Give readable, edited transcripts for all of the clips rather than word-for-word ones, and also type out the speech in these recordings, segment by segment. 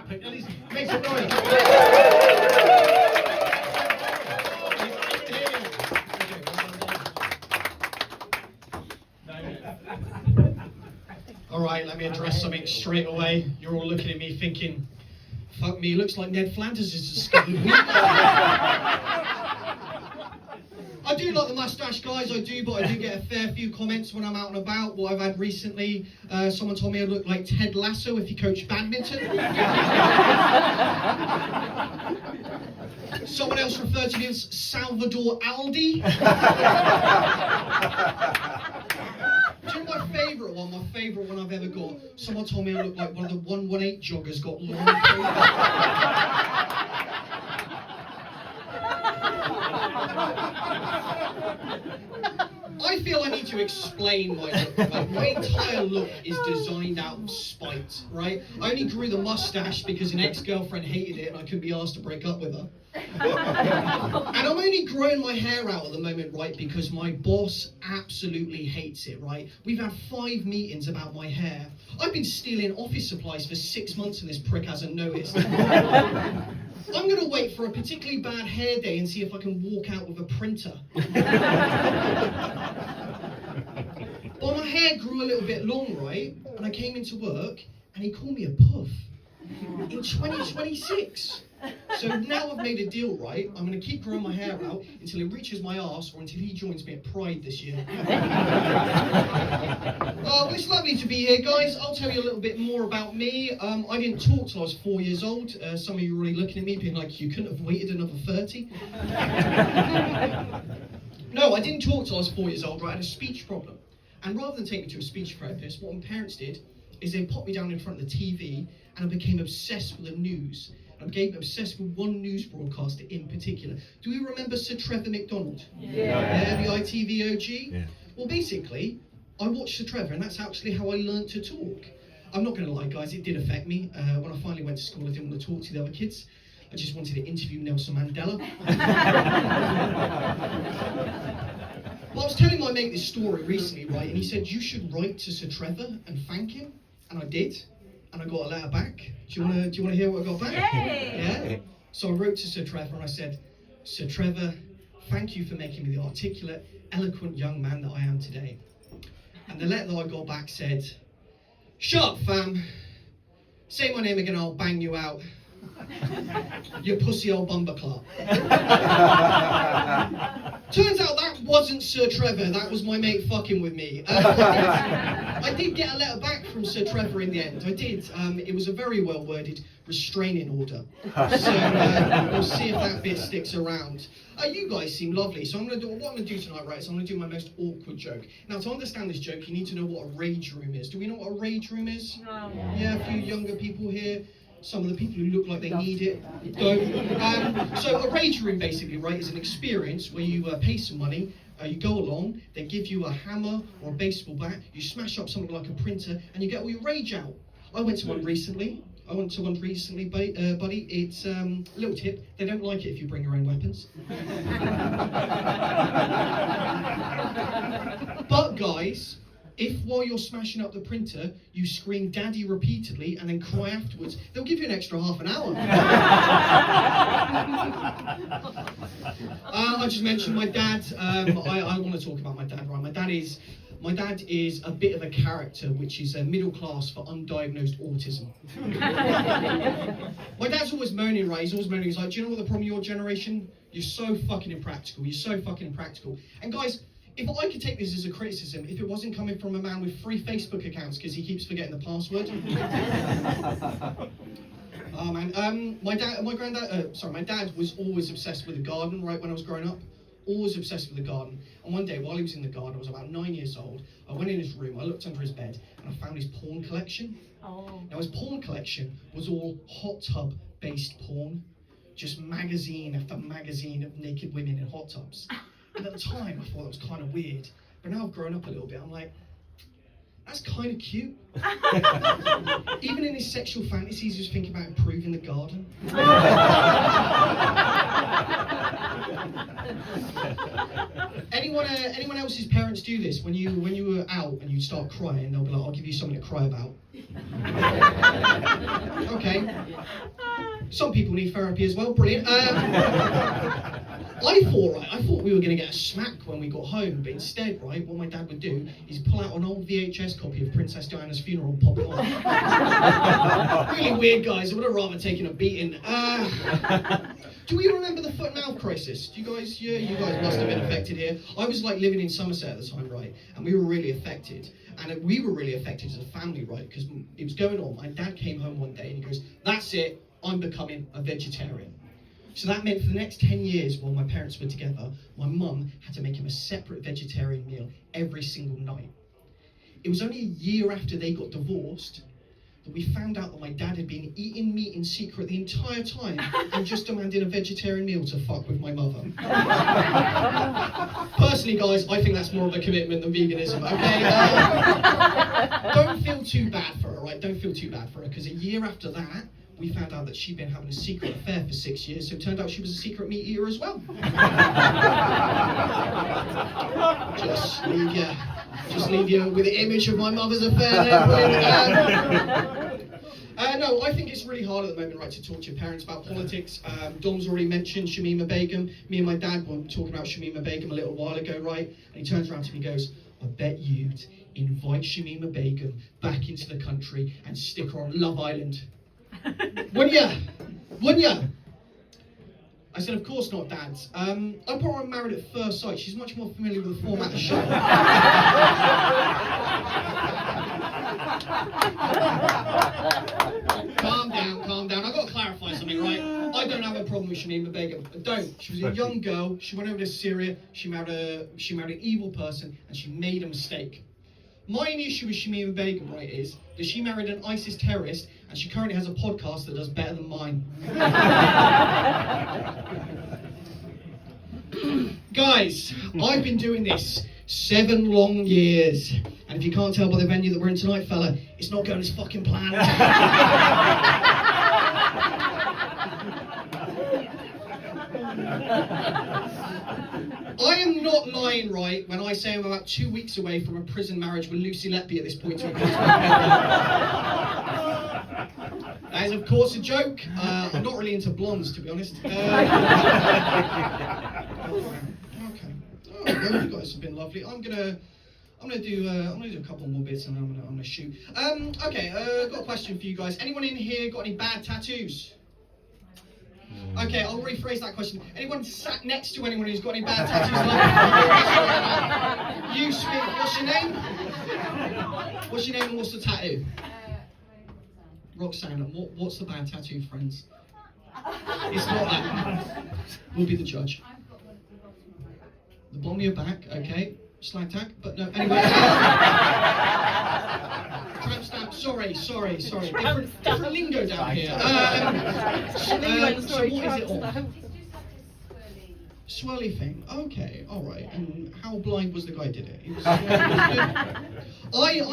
happen. At least make some noise. All right, let me address something straight away. You're all looking at me thinking, fuck me, looks like Ned Flanders is discovered weed. I do like the mustache, guys, I do, but I do get a fair few comments when I'm out and about. What I've had recently, someone told me I look like Ted Lasso if he coached badminton. Someone else referred to me as Salvador Aldi. Do you know my favourite one? My favourite one I've ever got? Someone told me I look like one of the 118 joggers got long I feel I need to explain my look. Like, my entire look is designed out of spite, right? I only grew the mustache because an ex-girlfriend hated it and I couldn't be asked to break up with her. And I'm only growing my hair out at the moment, right, because my boss absolutely hates it, right? We've had 5 meetings about my hair. I've been stealing office supplies for 6 months and this prick hasn't noticed. I'm going to wait for a particularly bad hair day and see if I can walk out with a printer. Well, my hair grew a little bit long, right? And I came into work and he called me a puff. In 2026. So now I've made a deal, right? I'm going to keep growing my hair out until it reaches my arse or until he joins me at Pride this year. Well, it's lovely to be here, guys. I'll tell you a little bit more about me. I didn't talk till I was 4 years old. Some of you are already looking at me being like, you couldn't have waited another 30? No, I didn't talk till I was 4 years old, right? I had a speech problem. And rather than take me to a speech therapist, what my parents did is they popped me down in front of the TV and I became obsessed with the news. I became obsessed with one news broadcaster in particular. Do we remember Sir Trevor McDonald? Yeah, the ITV OG? Yeah. Well, basically, I watched Sir Trevor, and that's actually how I learned to talk. I'm not going to lie, guys, it did affect me. When I finally went to school, I didn't want to talk to the other kids. I just wanted to interview Nelson Mandela. Well, I was telling my mate this story recently, right, and he said, you should write to Sir Trevor and thank him. And I did. And I got a letter back. Do you want to hear what I got back? Yay! Yeah? So I wrote to Sir Trevor and I said, Sir Trevor, thank you for making me the articulate, eloquent young man that I am today. And the letter that I got back said, shut up, fam. Say my name again, I'll bang you out. You pussy old bumperclot. Turns out that wasn't Sir Trevor, that was my mate fucking with me. I did get a letter back from Sir Trevor in the end, I did. It was a very well worded restraining order. So we'll see if that bit sticks around. You guys seem lovely, so what I'm going to do tonight, right, is I'm going to do my most awkward joke. Now, to understand this joke, you need to know what a rage room is. Do we know what a rage room is? No. Yeah, a few younger people here. Some of the people who look like they need it don't. So a rage room, basically, right, is an experience where you pay some money, you go along, they give you a hammer or a baseball bat, you smash up something like a printer, and you get all your rage out. I went to one recently, buddy. It's a little tip, they don't like it if you bring your own weapons. But guys, if while you're smashing up the printer, you scream daddy repeatedly and then cry afterwards, they'll give you an extra half an hour. I just mentioned my dad. I want to talk about my dad, right? My dad is a bit of a character, which is a middle class for undiagnosed autism. My dad's always moaning, right? He's always moaning. He's like, do you know what the problem with your generation? You're so fucking impractical. You're so fucking impractical. And guys, if I could take this as a criticism, if it wasn't coming from a man with 3 Facebook accounts because he keeps forgetting the password. Oh man, my dad was always obsessed with the garden, right, when I was growing up. Always obsessed with the garden. And one day, while he was in the garden, I was about 9 years old, I went in his room, I looked under his bed, and I found his porn collection. Oh. Now his porn collection was all hot tub-based porn. Just magazine after magazine of naked women in hot tubs. And at the time, I thought that was kind of weird. But now I've grown up a little bit, I'm like, that's kind of cute. Even in his sexual fantasies, he was thinking about improving the garden. Anyway, anyone else's parents do this? When you were out and you start crying, they'll be like, I'll give you something to cry about. Okay. Some people need therapy as well, brilliant. I thought we were going to get a smack when we got home, but instead, right, what my dad would do is pull out an old VHS copy of Princess Diana's funeral and pop it on. Really weird, guys. I would have rather taken a beating. Do you remember the foot and mouth crisis? Do you guys? Yeah, you guys must have been affected here. I was like living in Somerset at the time, right, and we were really affected. And we were really affected as a family, right, because it was going on. My dad came home one day and he goes, "That's it, I'm becoming a vegetarian." So that meant for the next 10 years while my parents were together, my mum had to make him a separate vegetarian meal every single night. It was only a year after they got divorced that we found out that my dad had been eating meat in secret the entire time and just demanding a vegetarian meal to fuck with my mother. Personally, guys, I think that's more of a commitment than veganism, okay? Don't feel too bad for her, right? Don't feel too bad for her, because a year after that, we found out that she'd been having a secret affair for 6 years, so it turned out she was a secret meat eater as well. Just leave you with the image of my mother's affair there. No, I think it's really hard at the moment, right, to talk to your parents about politics. Dom's already mentioned Shamima Begum. Me and my dad were talking about Shamima Begum a little while ago, right? And he turns around to me and goes, "I bet you'd invite Shamima Begum back into the country and stick her on Love Island. Wouldn't ya? I said, "Of course not, Dad. I put her on Married at First Sight. She's much more familiar with the format of the show." Calm down. I've got to clarify something, right? I don't have a problem with Shamima Begum. I don't. She was a young girl. She went over to Syria. She married an evil person, and she made a mistake. My only issue with Shamima Begum, right, is that she married an ISIS terrorist, and she currently has a podcast that does better than mine. Guys, I've been doing this 7 long years, and if you can't tell by the venue that we're in tonight, fella, it's not going as fucking planned. I am not lying, right, when I say I'm about 2 weeks away from a prison marriage with Lucy Letby at this point. That is, of course, a joke. I'm not really into blondes, to be honest. Okay. Oh, well, you guys have been lovely. I'm gonna do a couple more bits and I'm gonna shoot. Okay. Got a question for you guys. Anyone in here got any bad tattoos? Okay, I'll rephrase that question. Anyone sat next to anyone who's got any bad tattoos? You, Smith, what's your name? What's your name and what's the tattoo? Roxanne. What's the bad tattoo, friends? It's not that. We'll be the judge. The bomb on your back, okay. Slag tag, but no, anyway. Tramp stamp, sorry. Different lingo down here. So what is it on? Swirly thing. Okay, alright. And how blind was the guy who did it? He was I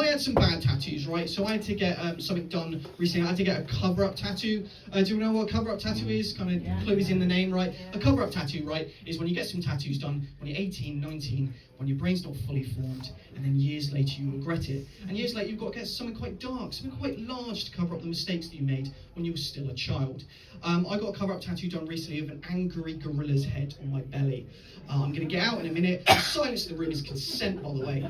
had some bad tattoos, right? So I had to get something done recently. I had to get a cover-up tattoo. Do you know what a cover-up tattoo is? Kind of clues in the name, right? A cover-up tattoo, right, is when you get some tattoos done when you're 18, 19, when your brain's not fully formed, and then years later you regret it. And years later you've got to get something quite dark, something quite large to cover up the mistakes that you made when you were still a child. I got a cover-up tattoo done recently of an angry gorilla's head on my belly. I'm going to get out in a minute. Silence in the room is consent, by the way.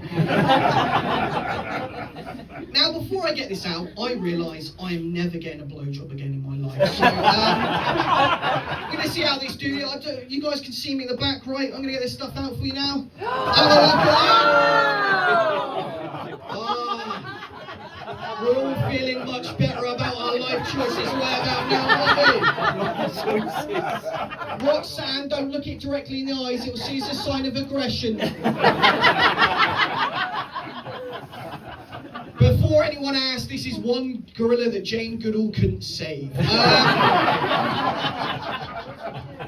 Now, before I get this out, I realise I am never getting a blowjob again in my life. So, I'm going to see how these do. You guys can see me in the back, right? I'm going to get this stuff out for you now. We're all feeling much better about our life choices right about now, aren't we? Roxanne, don't look it directly in the eyes, it'll see as a sign of aggression. Before anyone asks, this is one gorilla that Jane Goodall couldn't save.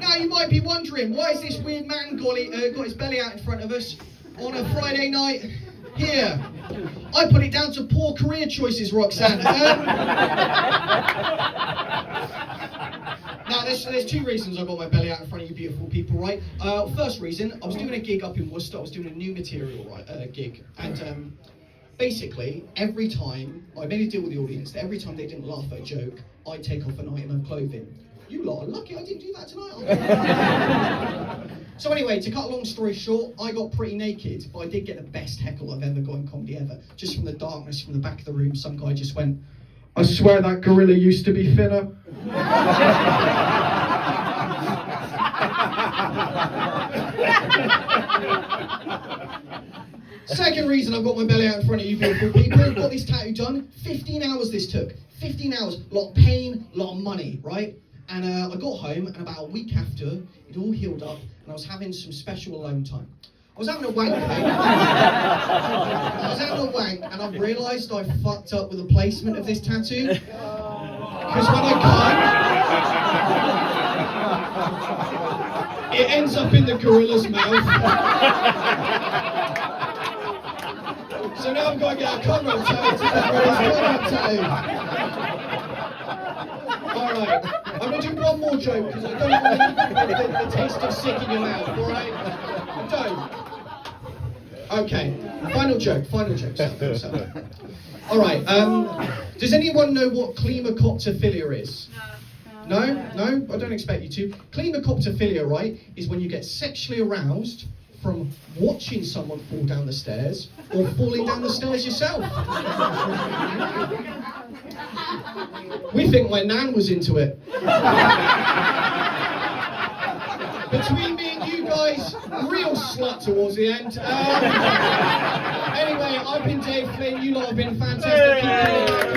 Now you might be wondering, why is this weird man got his belly out in front of us on a Friday night? Here, I put it down to poor career choices, Roxanne. Now, there's two reasons I got my belly out in front of you beautiful people, right? First reason, I was doing a gig up in Worcester. I was doing a new material gig, and basically every time I made a deal with the audience that every time they didn't laugh at a joke, I'd take off an item of clothing. You lot are lucky I didn't do that tonight. So anyway, to cut a long story short, I got pretty naked, but I did get the best heckle I've ever got in comedy ever. Just from the darkness, from the back of the room, some guy just went, "I swear that gorilla used to be thinner." Second reason I've got my belly out in front of you beautiful people, I've got this tattoo done. 15 hours this took. 15 hours, a lot of pain, a lot of money, right? And I got home, and about a week after, it all healed up, and I was having some special alone time. I was having a wank, mate. I was having a wank, and I realised I fucked up with the placement of this tattoo. Because when I come, it ends up in the gorilla's mouth. So now I've got to get a Conrad tattoo to the gorilla's Conrad tattoo. Alright, I'm going to do one more joke because I don't want the taste of sick in your mouth, alright? I don't. Okay, final joke. Alright, does anyone know what climacoptophilia is? No? No? I don't expect you to. Climacoptophilia, right, is when you get sexually aroused from watching someone fall down the stairs or falling down the stairs yourself. We think my nan was into it. Between me and you guys, real slut towards the end. Anyway, I've been Dave Flynn, you lot have been fantastic.